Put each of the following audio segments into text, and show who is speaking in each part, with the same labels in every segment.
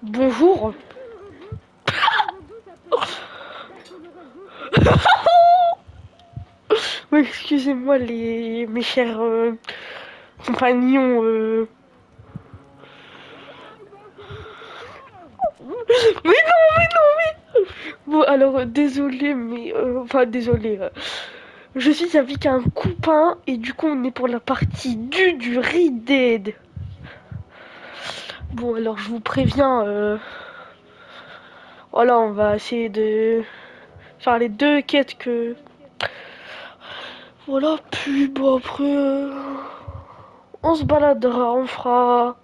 Speaker 1: Bonjour. Oui, excusez-moi mes chers compagnons. Mais non, mais non, mais... Bon, alors, désolé, mais... enfin, désolé. Je suis avec un copain et du coup, on est pour la partie du Red Dead. Bon, alors, je vous préviens. Voilà, on va essayer de faire les deux quêtes que... Voilà, puis bon, après... on se baladera, on fera...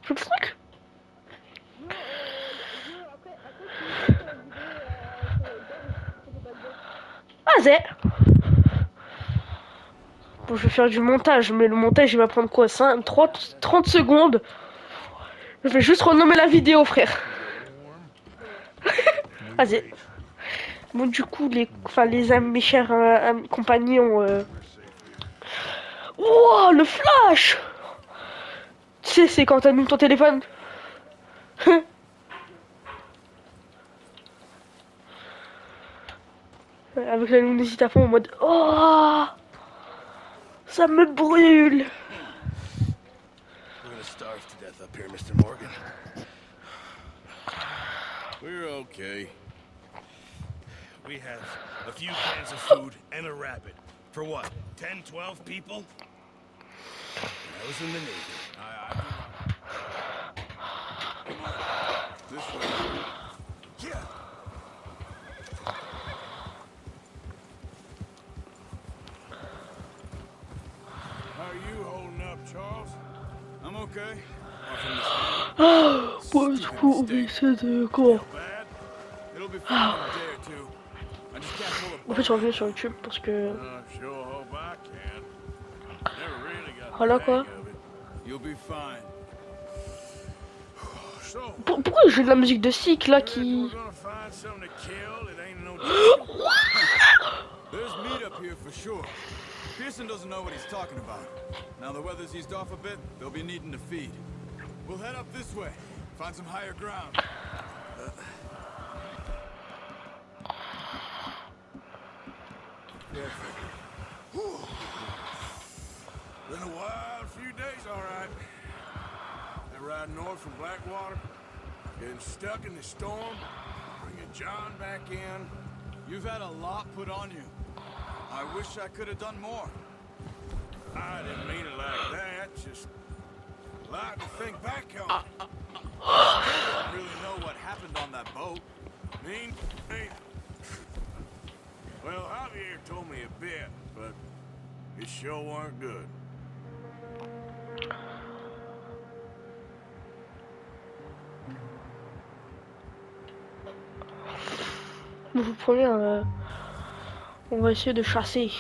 Speaker 1: Je le truc. Ah, c'est... Bon, je vais faire du montage, mais le montage, il va prendre quoi 30 secondes. Je vais juste renommer la vidéo, frère. Vas-y. Bon, du coup, mes chers compagnons... Wow, le flash. Tu sais, c'est quand t'allumes ton téléphone. Avec la luminosité à fond, en mode... Oh, ça me brûle.
Speaker 2: We're gonna starve to death up here, Mr. Morgan. We're okay. We have a few cans of food and a rabbit. For what? 10, 12 people? I was in the Navy. I Come on. This way. Yeah. How are you holding up, Charles? I'm okay.
Speaker 1: Ah, bon, du coup, on va essayer de... Comment
Speaker 2: It'll be fine in a day or two. I just can't pull a
Speaker 1: En fait,
Speaker 2: boat
Speaker 1: je reviens
Speaker 2: right
Speaker 1: sur
Speaker 2: now.
Speaker 1: YouTube parce que...
Speaker 2: Sure hope I can. Never really got
Speaker 1: Voilà,
Speaker 2: the hang
Speaker 1: quoi.
Speaker 2: of it. You'll be fine. So,
Speaker 1: Pourquoi j'ai de la musique de cycle, là, qui...
Speaker 2: we're gonna find something to kill. It ain't no disco. There's meat up here for sure. Pearson doesn't know what he's talking about. Now the weather's eased off a bit, they'll be needing to feed. We'll head up this way. Find some higher ground. Careful. Been a wild few days, all right. That ride north from Blackwater, getting stuck in the storm, bringing John back in. You've had a lot put on you. I wish I could have done more. I didn't mean it like that. Just like to think back on it. Still don't really know what happened on that boat. Mean, well, Javier told me a bit, but it sure weren't good.
Speaker 1: Je vous promets, on va essayer de chasser.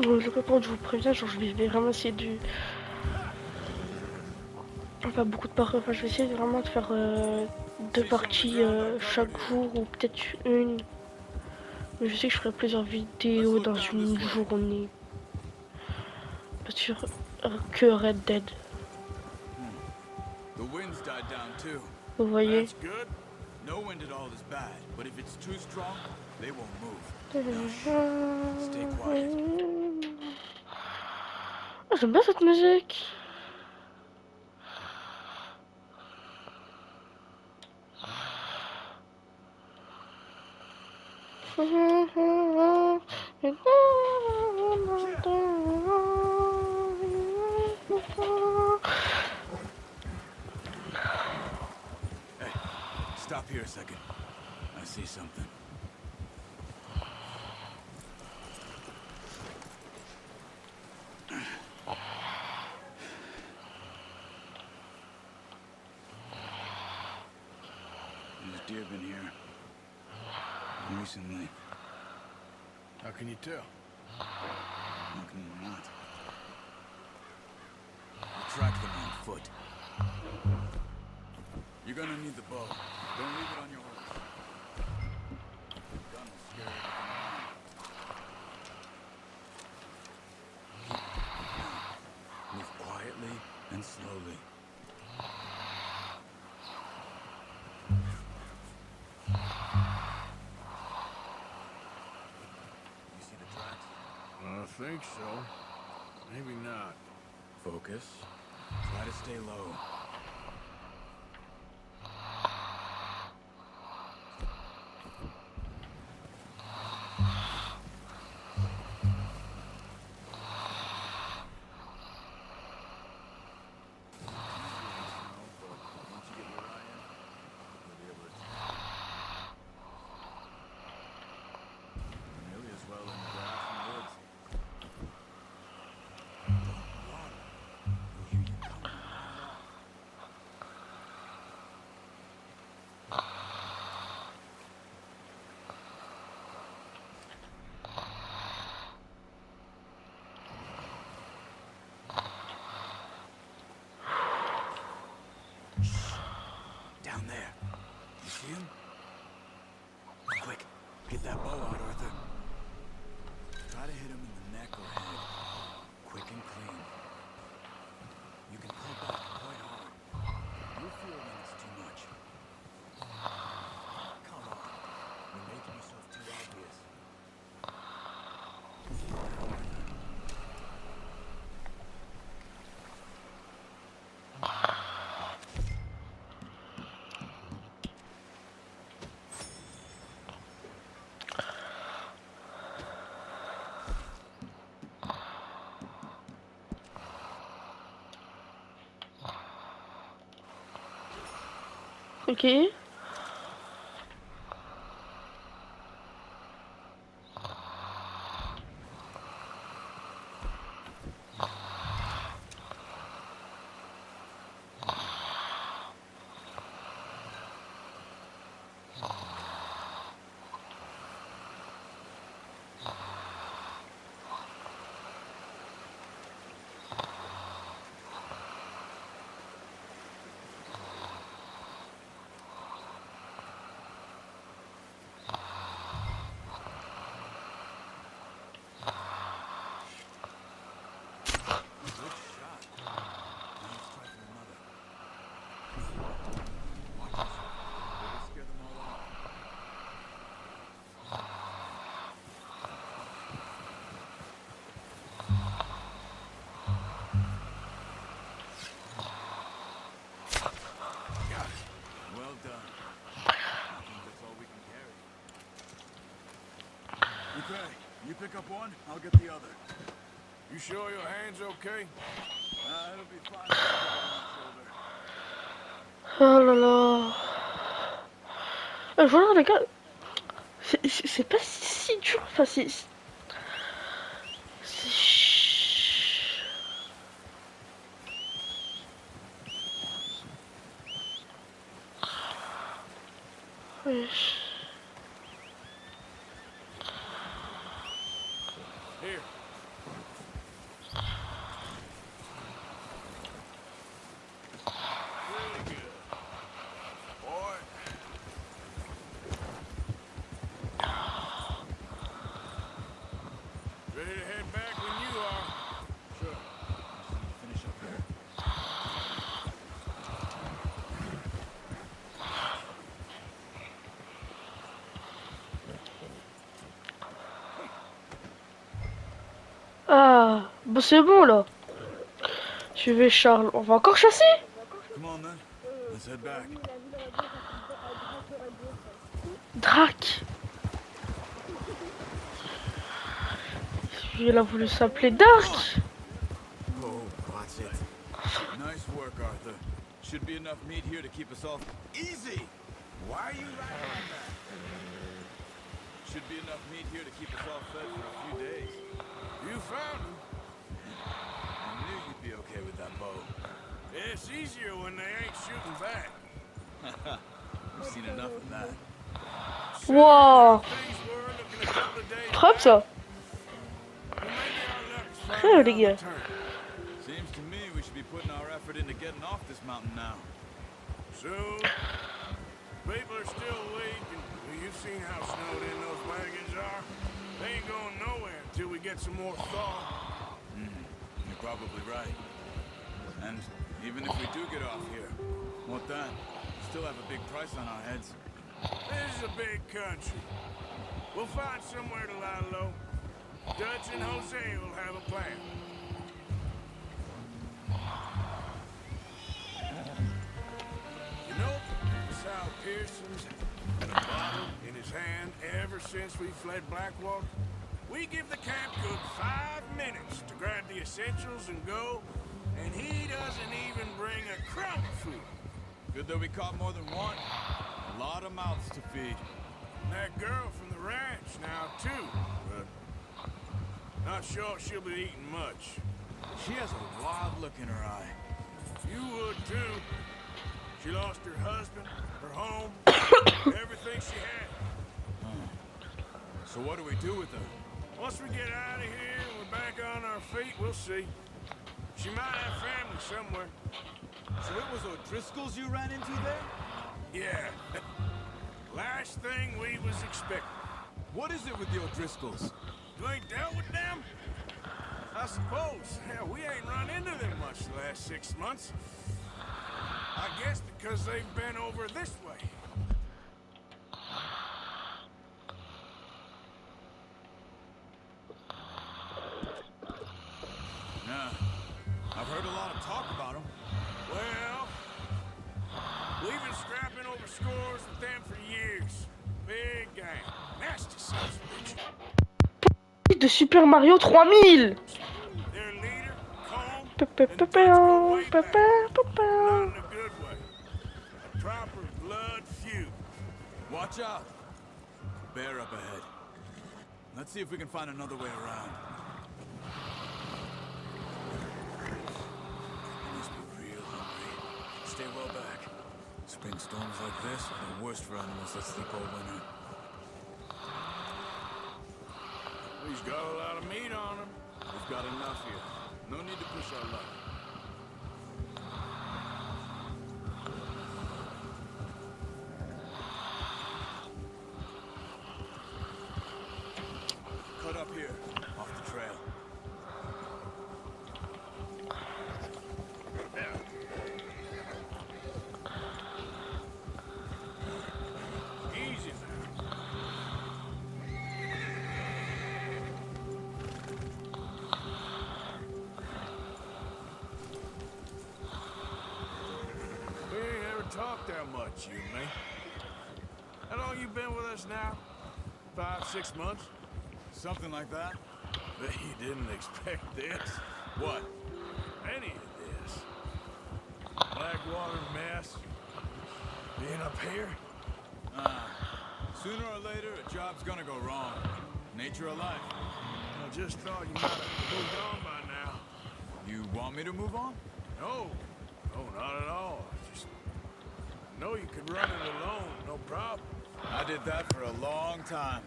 Speaker 1: Le copain, je vous préviens, genre, je vais vraiment essayer de... Pas beaucoup de parties, enfin, je vais essayer vraiment de faire deux parties chaque jour, ou peut-être une. Mais je sais que je ferai plusieurs vidéos dans une journée. Pas sûr que Red Dead. Vous voyez?
Speaker 2: No wind at all is bad, but if it's too strong, they won't move. Stay quiet.
Speaker 1: Ah, j'aime bien cette musique.
Speaker 2: Hey, stop here a second. I see something. These deer been here recently? How can you tell? How can you not? We'll track them on foot. You're gonna need the bow. Don't leave it on your horse. The gun will scare everything around. Move quietly and slowly. You see the tracks? I think so. Maybe not. Focus. Try to stay low. Down there. You see him? Quick, get that bow out, Arthur. Try to hit him in the neck or head. Quick and clean. You can pull back quite hard. You'll feel when it's too much. Come on. You're making yourself too obvious.
Speaker 1: Ok.
Speaker 2: Okay, you pick up one, I'll get the other. You sure your hand's okay? It'll be fine.
Speaker 1: Oh là là. Voilà les gars. C'est pas si dur. Enfin c'est... Wesh.
Speaker 2: Here. Really good. Boy. Ready to head back when you are. Sure. Finish up here.
Speaker 1: Ah, bah c'est bon là. Je vais Charles. On va encore chasser?
Speaker 2: Come on then. Let's head back.
Speaker 1: Drac. Il a voulu s'appeler Dark.
Speaker 2: Oh, that's it. Nice work, Arthur. Should be enough meat here to keep us all easy. Why are you riding on that? Should be enough meat here to keep us all fed for a few days. You found him. I knew you'd be okay with that bow. It's easier when they ain't shooting back.
Speaker 3: We've seen enough of that.
Speaker 1: Wow.
Speaker 2: Things were looking a couple of days
Speaker 1: Propre
Speaker 2: back.
Speaker 1: ça.
Speaker 2: Well, maybe our luck is
Speaker 1: Très
Speaker 2: finally
Speaker 1: les
Speaker 2: on the
Speaker 1: gars.
Speaker 2: turn.
Speaker 3: Seems to me we should be putting our effort into getting off this mountain now.
Speaker 2: Soon. People are still weak, and well, you've seen how snowed in those wagons are. They ain't going nowhere until we get some more thaw.
Speaker 3: You're probably right. And even if we do get off here, what then? We still have a big price on our heads.
Speaker 2: This is a big country. We'll find somewhere to lie low. Dutch and Jose will have a plan. You know, Sal Pearson's had a bottle in his hand ever since we fled Blackwater. We give the camp cook 5 minutes to grab the essentials and go, and he doesn't even bring a crumb of food.
Speaker 3: Good that we caught more than one. A lot of mouths to feed.
Speaker 2: That girl from the ranch now, too, but not sure she'll be eating much.
Speaker 3: She has a wild look in her eye.
Speaker 2: You would, too. She lost her husband, her home, everything she had.
Speaker 3: So what do we do with her?
Speaker 2: Once we get out of here and we're back on our feet, we'll see. She might have family somewhere.
Speaker 3: So it was O'Driscoll's you ran into there?
Speaker 2: Yeah. Last thing we was expecting.
Speaker 3: What is it with the O'Driscolls?
Speaker 2: You ain't dealt with them? I suppose. Hell, we ain't run into them much the last 6 months. I guess because they've been over this way.
Speaker 3: Yeah. I've heard a lot of talk about them.
Speaker 2: Well, we've been scrapping over scores with them for years. Big gang. Nasty sons of bitches.
Speaker 1: De Super Mario 3000.
Speaker 2: Their leader, Combe,
Speaker 1: Pa-pa,
Speaker 2: and Dutch
Speaker 1: pa-pa,
Speaker 2: go way back.
Speaker 1: pa-pa, pa-pa.
Speaker 2: Not in a good way. A proper blood feud.
Speaker 3: Watch out. Bear up ahead. Let's see if we can find another way around. You must be real hungry. Stay well back. Spring storms like this are the worst for animals that sleep all winter.
Speaker 2: He's got a lot of meat on him.
Speaker 3: We've got enough here. No need to push our luck. Cut up here, off the trail.
Speaker 2: Easy now. We ain't ever talked that much, you and me. How long you been with us now? 5, 6 months?
Speaker 3: Something like that?
Speaker 2: Bet you didn't expect this.
Speaker 3: What?
Speaker 2: Any of this. Blackwater mess. Being up here?
Speaker 3: Sooner or later, a job's gonna go wrong. Nature of life.
Speaker 2: I just thought you might have moved on by now.
Speaker 3: You want me to move on?
Speaker 2: No. No, not at all. I just know you could run it alone, no problem.
Speaker 3: I did that for a long time.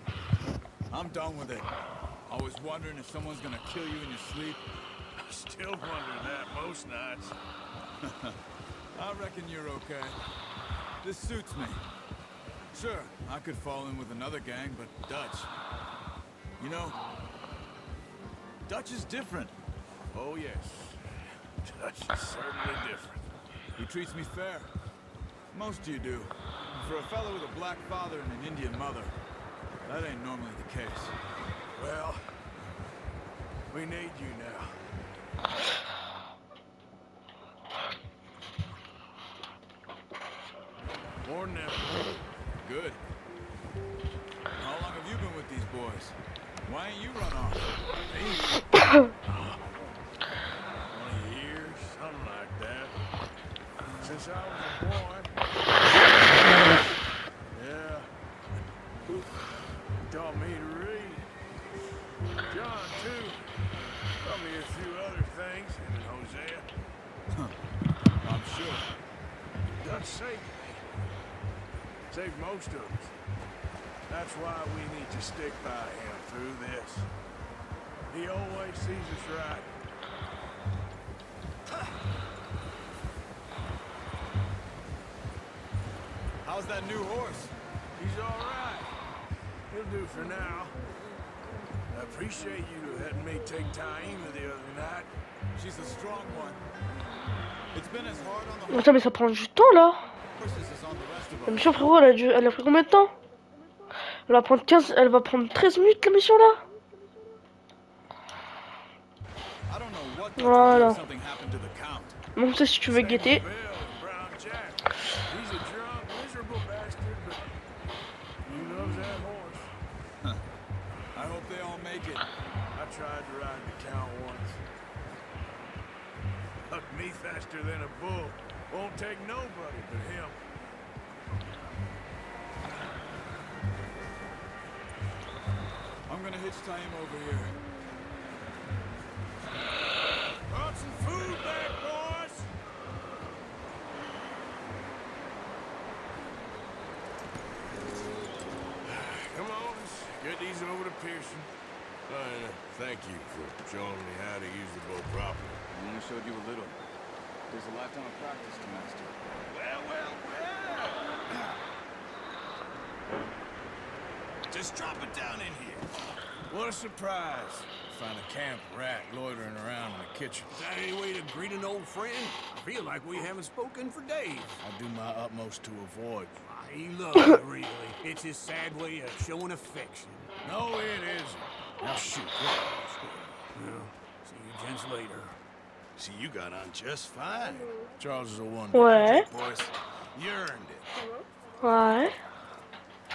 Speaker 3: I'm done with it. Always wondering if someone's gonna kill you in your sleep.
Speaker 2: I still wonder that most nights.
Speaker 3: I reckon you're okay. This suits me. Sure, I could fall in with another gang, but Dutch... You know, Dutch is different.
Speaker 2: Oh, yes. Dutch is certainly different.
Speaker 3: He treats me fair. Most of you do. And for a fellow with a black father and an Indian mother, that ain't normally the case.
Speaker 2: Well, we need you now. More than ever.
Speaker 3: Good. How long have you been with these boys? Why ain't you run off?
Speaker 2: 20 years, something like that. Since I was a boy. Yeah. He taught me to read. John, too. Taught me a few other things, and Hosea.
Speaker 3: I'm sure.
Speaker 2: Dutch saved me. Save most of us. That's why we need to stick by him through this. He always sees us right.
Speaker 3: How's that new horse?
Speaker 2: He's all right. He'll do for now. I appreciate you letting me take Taima the other night.
Speaker 3: She's a strong one. It's been as hard on the
Speaker 1: Attends, mais ça prend du temps là.
Speaker 3: horses as on the rest of
Speaker 1: La
Speaker 3: them.
Speaker 1: mission, frérot, elle a pris combien de temps? Elle va prendre 13 minutes la mission là.
Speaker 3: I don't know what
Speaker 1: Voilà.
Speaker 3: something happened to the count.
Speaker 1: Même ça, si tu veux guetter.
Speaker 2: Bill, Brown Jack. He's a drunk, miserable bastard, but he loves that horse.
Speaker 3: I hope they all make it.
Speaker 2: I tried to ride the count once. Hucked me faster than a bull. Won't take nobody but him.
Speaker 3: I'm gonna hitch Taima over here.
Speaker 2: Brought some food back, boys. Come on, let's get these over to Pearson. Thank you for showing me how to use the bow properly.
Speaker 3: I only showed you a little. There's a lifetime of practice to master.
Speaker 2: Well. Just drop it down in here. What a surprise. Find a camp rat loitering around in the kitchen.
Speaker 4: Is that any way to greet an old friend? I feel like we haven't spoken for days.
Speaker 2: I do my utmost to avoid.
Speaker 4: He loves it, really. It's his sad way of showing affection.
Speaker 2: No, it isn't. Now shoot.
Speaker 4: Well, see you gents later.
Speaker 2: See, you got on just fine. Charles is a wonder.
Speaker 1: Ouais.
Speaker 2: Boys, you earned it.
Speaker 1: Ouais.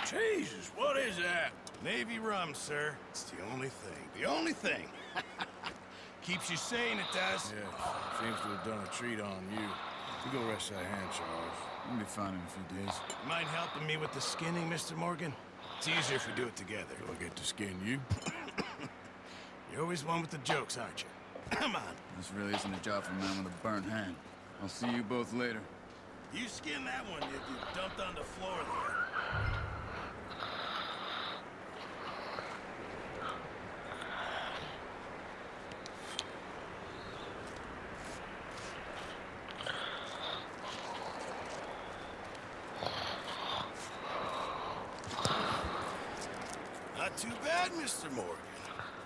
Speaker 2: Jesus, what is that? Navy rum, sir. It's the only thing. The only thing. Keeps you sane, it does. Yeah, seems to have done a treat on you. You go rest that hand, Charles.
Speaker 3: We'll be fine in a few days.
Speaker 2: Mind helping me with the skinning, Mr. Morgan? It's easier if we do it together. Do I get to skin you? You're always one with the jokes, aren't you? Come on.
Speaker 3: This really isn't a job for a man with a burnt hand. I'll see you both later.
Speaker 2: You skin that one you dumped on the floor there. Not too bad, Mr. Morgan.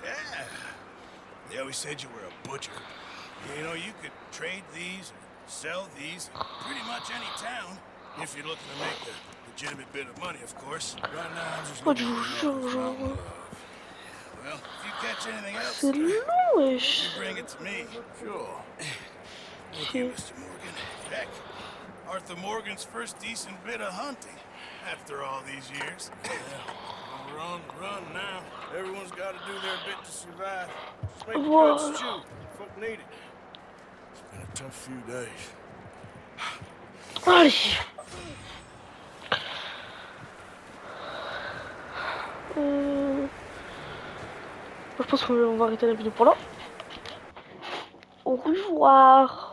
Speaker 2: Yeah. They always said you were a butcher. You know, you could trade these, sell these, in pretty much any town, if you're looking to make a legitimate bit of money, of course. Right now, I'm just looking for love. Well, if you catch anything else,
Speaker 1: C'est long,
Speaker 2: you
Speaker 1: wesh.
Speaker 2: bring it to me. Sure. Thank you, Mr. Morgan. Heck, Arthur Morgan's first decent bit of hunting after all these years. Yeah. Run now. Everyone's got to do their bit to survive. Just make a
Speaker 1: Whoa.
Speaker 2: good stew. Folk need it. It's been a tough few days.
Speaker 1: Allez. Je pense qu'on va arrêter la vidéo pour là. Au revoir.